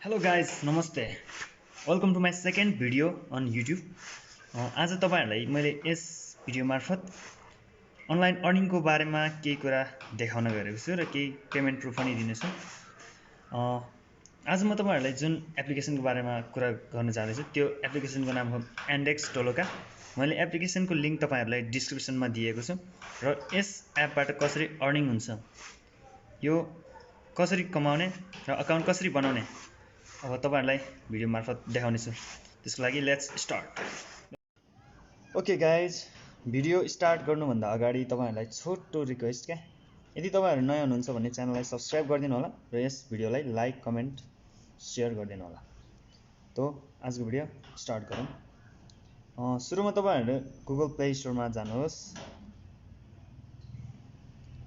Hello guys, नमस्ते. Welcome to my second video on YouTube. आज तपाईहरुलाई मैले यस भिडियो मार्फत अनलाइन अर्निङको बारेमा केही कुरा देखाउन गएको छु र केही पेमेन्ट प्रुफ पनि दिनेछु. आज म तपाईहरुलाई जुन एप्लिकेसनको बारेमा कुरा गर्न जाँदैछु त्यो एप्लिकेसनको नाम हो Yandex Toloka. मैले एप्लिकेसनको लिंक तपाईहरुलाई डिस्क्रिप्सनमा दिएको छु र यस एपबाट कसरी अर्निङ हुन्छ, यो कसरी कमाउने र अकाउन्ट कसरी बनाउने अब तपाईहरुलाई भिडियो मार्फत देखाउनेछु. त्यसको लागि let's start. Okay guys, video start गर्नुभन्दा अगाडि तपाईहरुलाई छोटो रिक्वेस्ट के, यदि तपाईहरु नयाँ हुनुहुन्छ भने च्यानललाई सब्स्क्राइब गरिदिनु होला र यस भिडियोलाई लाइक कमेन्ट शेयर गरिदिनु होला. तो आजको भिडियो स्टार्ट गरौँ. सुरुमा तपाईहरु गुगल प्ले स्टोरमा जानुहोस्.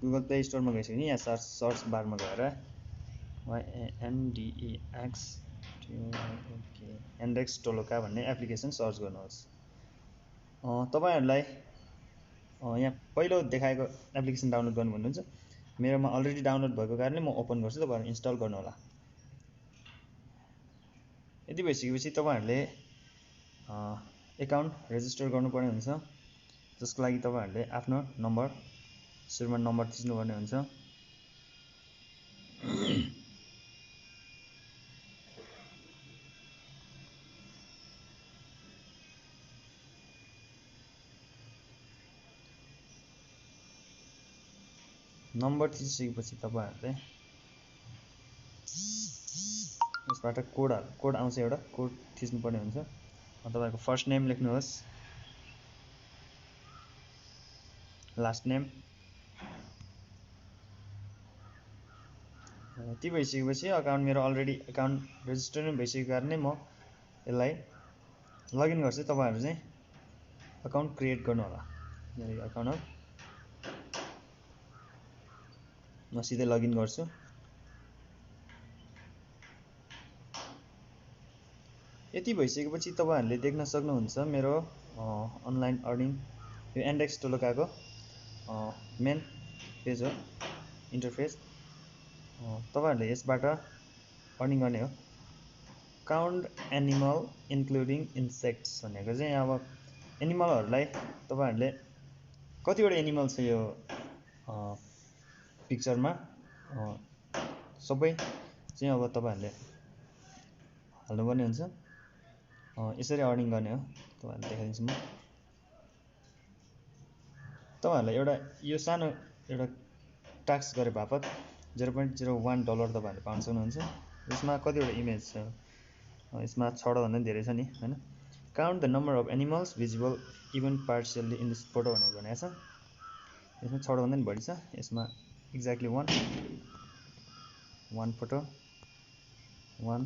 गुगल प्ले स्टोरमा गइसक्यो नि, यहाँ सर्च बारमा गएर Yandex Toloka भन्ने एप्लिकेसन सर्च गर्नुहोस्. तपाईहरुलाई यहाँ पहिलो देखाएको एप्लिकेसन डाउनलोड गर्नु भन्नुहुन्छ. मेरोमा अलरेडी डाउनलोड भएको कारणले म ओपन गर्छु, तपाईहरु इन्स्टल गर्नु होला. यदि भइसकेपछि तपाईहरुले अकाउन्ट रेजिस्टर गर्नुपर्ने हुन्छ. जसको लागि तपाईहरुले आफ्नो नम्बर सुरुमा नम्बर थिच्नुपर्ने हुन्छ. नम्बर थिचिसकेपछि तपाईहरुले यसबाट कोड आउँछ, एउटा कोड थिच्नु पर्ने हुन्छ. तपाईहरुको फर्स्ट नेम लेख्नुहोस्, लास्ट नेम. यति भइसकेपछि अकाउन्ट मेरो अलरेडी अकाउन्ट रेजिस्टर नै भइसकेको कारणले म यसलाई लगइन गर्छु. तपाईहरु चाहिँ अकाउन्ट क्रिएट गर्नु होला. मेरो अकाउन्ट हो, म सिधै लगइन गर्छु. यति भइसकेपछि तपाईहरुले देख्न सक्नुहुन्छ मेरो अनलाइन अर्निङ, यो Yandex Toloka को मेन पेज हो, इन्टरफेस. तपाईहरुले यसबाट अर्निङ गर्ने हो. काउन्ट एनिमल इन्क्लुडिङ इन्सेक्ट्स भनेको चाहिँ अब एनिमलहरुलाई तपाईहरुले कतिवटा एनिमल छ यो पिक्चरमा सबै चाहिँ अब तपाईहरुले हाल्नुपर्ने हुन्छ. यसरी अर्निङ गर्ने हो. तपाईहरुलाई देखाइदिन्छु म. तपाईहरुलाई एउटा यो सानो एउटा टास्क गरे बापत $0.01 तपाईहरुले पाउन सक्नुहुन्छ. यसमा कतिवटा इमेज छ, यसमा 6 भन्दा धेरै छ नि हैन. Count the number of animals visible even partially in this photo भनेर भनेको छ. यसमा 6 भन्दा नि बढी छ. यसमा एक्ज्याक्टली 1 फोटो 1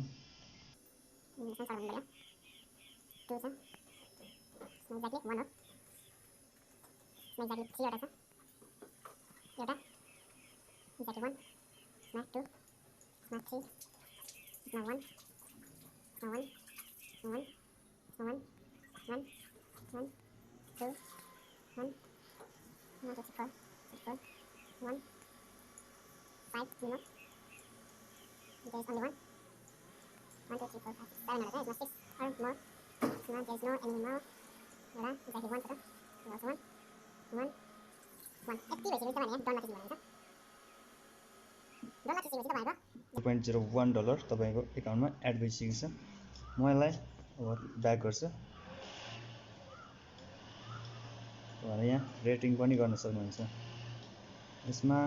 $0.01 तपाईको एकाउन्टमा एड भइसकेको छ. म यसलाई अब ब्याक गर्छु. तपाईहरुले यहाँ रेटिङ पनि गर्न सक्नुहुन्छ. यसमा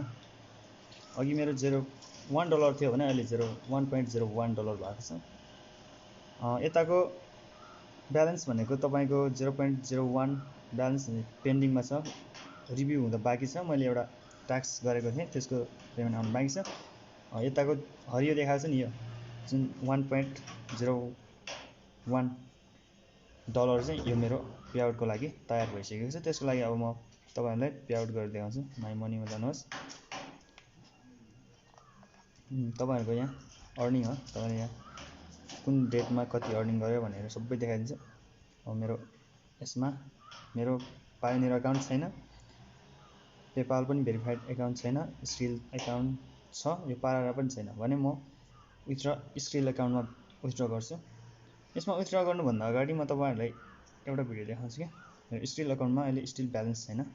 अघि मेरो $1 थियो भने अहिले $1.01 भएको छ. यताको ब्यालेन्स भनेको तपाईको 0.01 ब्यालेन्स पेन्डिङमा छ, रिभ्यू हुँदा बाँकी छ. मैले एउटा टास्क गरेको थिएँ, त्यसको पेमेन्ट आउनु बाँकी छ. यताको हरियो देखाएको छ नि, यो जुन $1.01 चाहिँ यो मेरो पेआउटको लागि तयार भइसकेको छ. त्यसको लागि अब म तपाईहरुलाई पेआउट गरेर देखाउँछु. माई मनीमा जानुहोस्. तपाईहरुको यहाँ अर्निङ हो. तपाईले यहाँ कुन डेटमा कति अर्निङ गर्यो भनेर सबै देखाइदिन्छ. अब मेरो यसमा मेरो पायोनियर अकाउन्ट छैन, पेपाल पनि भेरिफाइड अकाउन्ट छैन, स्क्रिल अकाउन्ट छ, यो पारारा पनि छैन भने म विथड्र स्क्रिल एकाउन्टमा विथड्र गर्छु। यसमा विथड्र गर्नुभन्दा अगाडि म तपाईँहरूलाई एउटा भिडियो देखाउँछु कि मेरो स्क्रिल एकाउन्टमा अहिले स्टिल ब्यालेन्स छैन।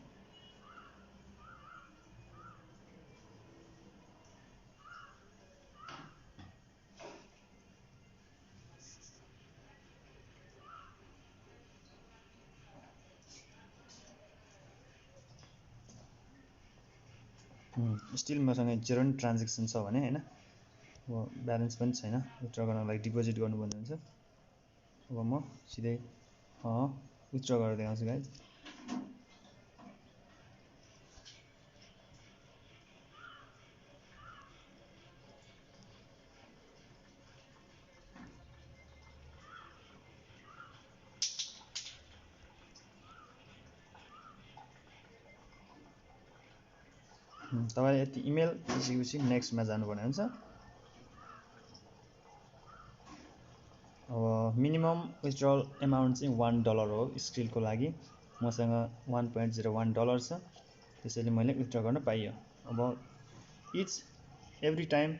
स्टिल मसँग 0 नि ट्रान्जेक्सन छ भने हैन, अब ब्यालेन्स पनि छैन। विथड्र गर्नको लागि डिपोजिट गर्नुपर्ने हुन्छ। अब म सिधै विथड्र गरेर देखाउँछु गाइज। तपाईले यति इमेल त्यसपछि नेक्स्टमा जानुपर्ने हुन्छ। अब मिनिमम विथड्रल एमाउन्ट चाहिँ $1 हो स्क्रिलको लागि। मसँग $1.01 छ, त्यसैले मैले विथड्र गर्न पाइयो। अब एभ्री टाइम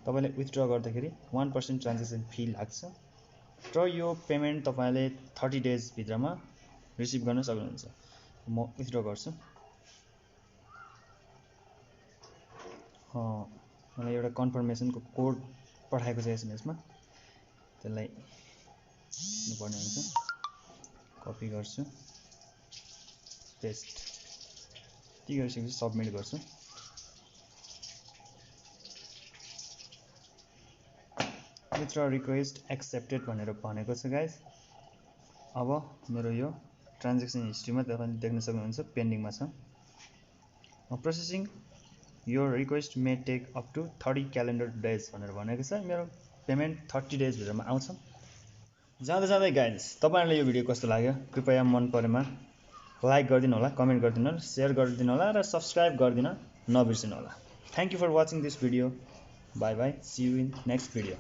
तपाईले विथड्र गर्दाखेरि 1% ट्रान्जेक्सन फी लाग्छ र यो पेमेन्ट तपाईले 30 डेज भित्रमा रिसिभ गर्न सक्नुहुन्छ। म विथड्र गर्छु। मलाई एउटा कन्फर्मेसनको कोड पठाएको छ एसएमएसमा, त्यसलाई दिनुपर्ने हुन्छ। कपी गर्छु, पेस्ट, यति गरिसकेपछि सबमिट गर्छु। विथड्र रिक्वेस्ट एक्सेप्टेड भनेर भनेको छ गाइज। अब मेरो यो ट्रान्जेक्सन हिस्ट्रीमा तपाईले देख्न सक्नुहुन्छ पेन्डिङमा छ। प्रोसेसिङ यो request may take up to 30 calendar days भनेर भनेको छ। मेरो पेमेन्ट 30 डेज भित्रमा आउँछ। जाँदै गाइज, तपाईहरुलाई यो भिडियो कस्तो लाग्यो कृपया मन परेमा लाइक गरिदिनु होला, कमेन्ट गरिदिनु होला, शेयर गरिदिनु होला र सब्स्क्राइब गरिदिन नबिर्सिनु होला। Thank you for watching this video. Bye bye, see you in next video.